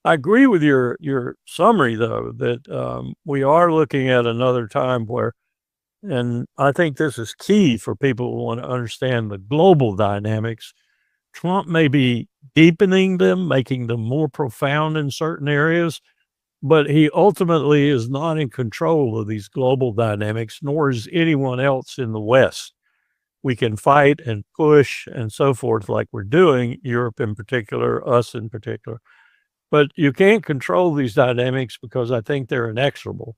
I agree with your summary, though, that we are looking at another time where, and I think this is key for people who want to understand the global dynamics. Trump may be deepening them, making them more profound in certain areas, but he ultimately is not in control of these global dynamics, nor is anyone else in the West. We can fight and push and so forth, like we're doing, Europe in particular, us in particular. But you can't control these dynamics because I think they're inexorable.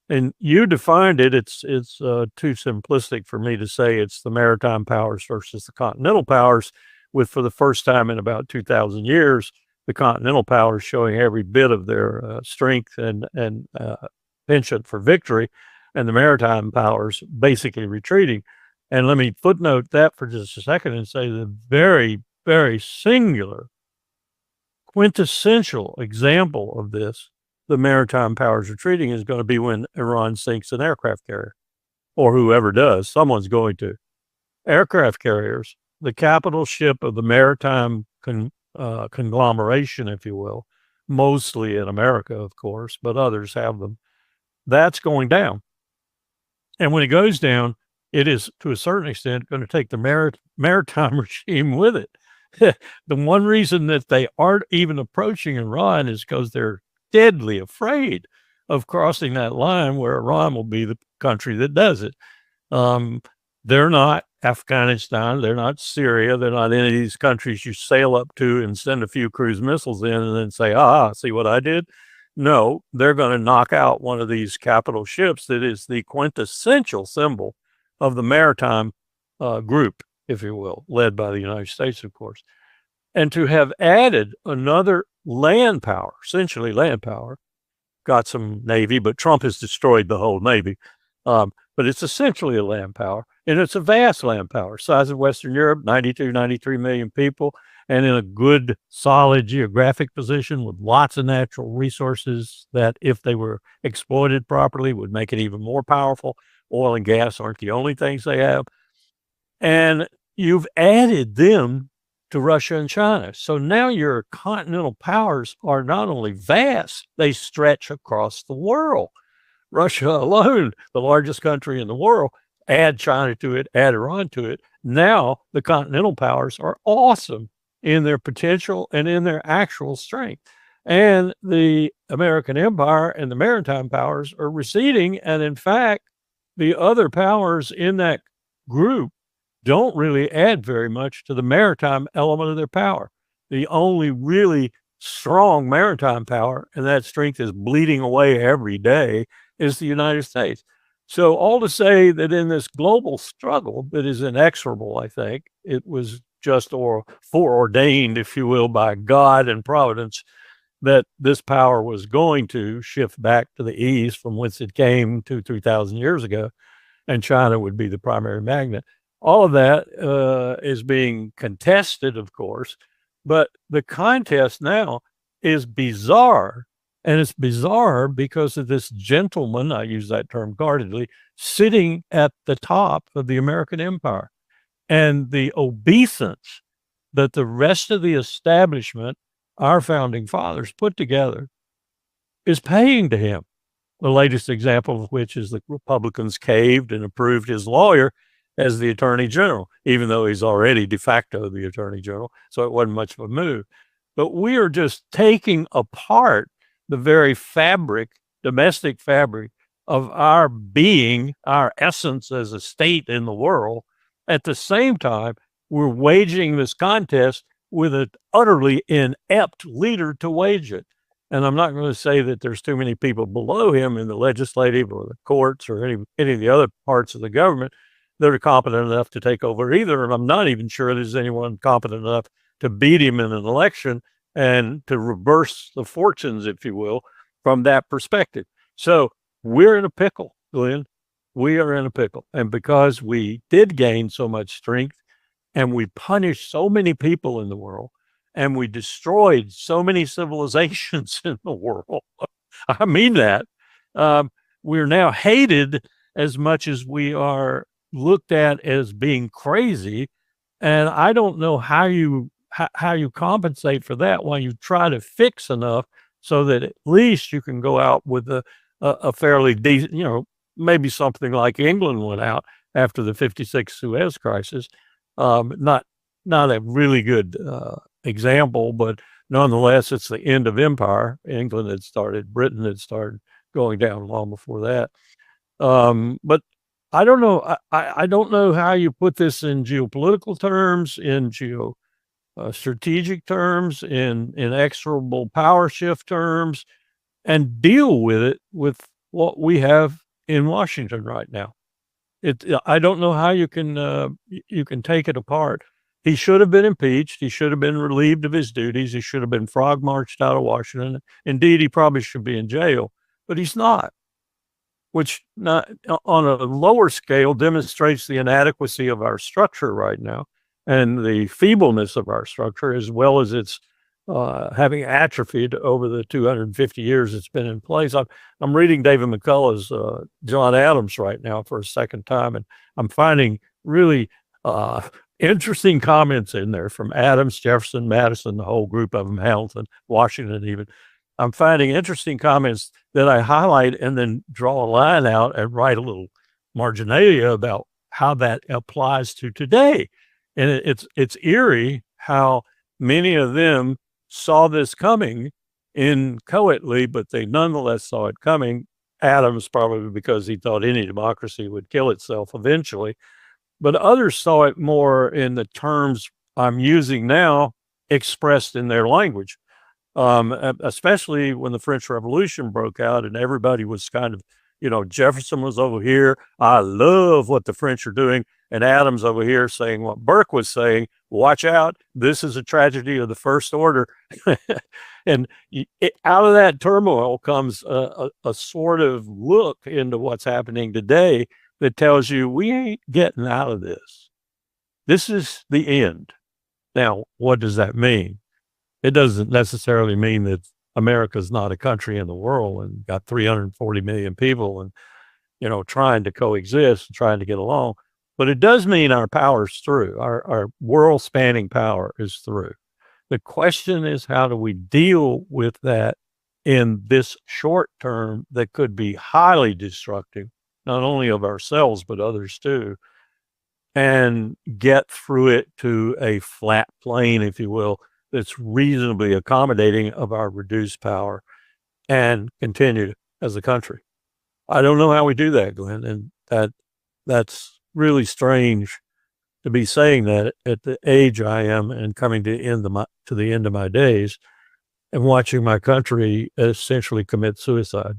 And you defined it. It's too simplistic for me to say it's the maritime powers versus the continental powers, with for the first time in about 2,000 years, the continental powers showing every bit of their strength and penchant for victory, and the maritime powers basically retreating. And let me footnote that for just a second and say the very, very singular, quintessential example of this, the maritime powers retreating, is going to be when Iran sinks an aircraft carrier, or whoever does. Someone's going to. Aircraft carriers, the capital ship of the maritime conglomeration, if you will, mostly in America, of course, but others have them. That's going down. And when it goes down, it is, to a certain extent, going to take the maritime regime with it. The one reason that they aren't even approaching Iran is because they're deadly afraid of crossing that line where Iran will be the country that does it. They're not Afghanistan. They're not Syria. They're not any of these countries you sail up to and send a few cruise missiles in and then say, see what I did? No, they're going to knock out one of these capital ships that is the quintessential symbol of the maritime group, if you will, led by the United States, of course. And to have added another land power, essentially land power, got some Navy, but Trump has destroyed the whole Navy. But it's essentially a land power, and it's a vast land power, size of Western Europe, 92, 93 million people, and in a good, solid geographic position with lots of natural resources that, if they were exploited properly, would make it even more powerful. Oil and gas aren't the only things they have. And you've added them to Russia and China. So now your continental powers are not only vast, they stretch across the world. Russia alone, the largest country in the world, add China to it, add Iran to it. Now the continental powers are awesome in their potential and in their actual strength. And the American empire and the maritime powers are receding. And in fact, the other powers in that group don't really add very much to the maritime element of their power. The only really strong maritime power, and that strength is bleeding away every day, is the United States. So all to say that in this global struggle that is inexorable, I think, it was just foreordained, if you will, by God and providence, that this power was going to shift back to the east from whence it came 2,000-3,000 years ago, and China would be the primary magnet. All of that is being contested, of course, but the contest now is bizarre. And it's bizarre because of this gentleman, I use that term guardedly, sitting at the top of the American empire, and the obeisance that the rest of the establishment, our founding fathers, put together is paying to him. The latest example of which is the Republicans caved and approved his lawyer as the attorney general, even though he's already de facto the attorney general. So it wasn't much of a move. But we are just taking apart the very fabric, domestic fabric of our being, our essence as a state in the world. At the same time, we're waging this contest with an utterly inept leader to wage it. And I'm not going to say that there's too many people below him in the legislative or the courts or any of the other parts of the government that are competent enough to take over either. And I'm not even sure there's anyone competent enough to beat him in an election and to reverse the fortunes, if you will, from that perspective. So we're in a pickle, Glenn. We are in a pickle. And because we did gain so much strength and we punished so many people in the world and we destroyed so many civilizations in the world, I mean that, we're now hated as much as we are looked at as being crazy. And I don't know how you how you compensate for that while you try to fix enough so that at least you can go out with a fairly decent, maybe something like England went out after the 56 Suez crisis. Not a really good example, but nonetheless, it's the end of empire. England had started, Britain had started going down long before that. But I don't know. I don't know how you put this in geopolitical terms, in strategic terms, in inexorable power shift terms, and deal with it with what we have in Washington right now. I don't know how you can take it apart. He should have been impeached. He should have been relieved of his duties. He should have been frog marched out of Washington. Indeed, he probably should be in jail, but he's not, which on a lower scale demonstrates the inadequacy of our structure right now and the feebleness of our structure, as well as its having atrophied over the 250 years it's been in place. I'm reading David McCullough's John Adams right now for a second time, and I'm finding really interesting comments in there from Adams, Jefferson, Madison, the whole group of them, Hamilton, Washington even. I'm finding interesting comments that I highlight and then draw a line out and write a little marginalia about how that applies to today. And it's eerie how many of them saw this coming inchoately, but they nonetheless saw it coming. Adams probably because he thought any democracy would kill itself eventually, but others saw it more in the terms I'm using now, expressed in their language. Especially when the French Revolution broke out and everybody was kind of, Jefferson was over here. I love what the French are doing. And Adams over here saying what Burke was saying, watch out. This is a tragedy of the first order. And out of that turmoil comes a sort of look into what's happening today that tells you we ain't getting out of this. This is the end. Now, what does that mean? It doesn't necessarily mean that America's not a country in the world and got 340 million people and, trying to coexist and trying to get along. But it does mean our power's through. Our world spanning power is through. The question is, how do we deal with that in this short term that could be highly destructive, not only of ourselves, but others too, and get through it to a flat plane, if you will, that's reasonably accommodating of our reduced power and continue as a country. I don't know how we do that, Glenn, and that's really strange to be saying that at the age I am and coming to the end of my days and watching my country essentially commit suicide.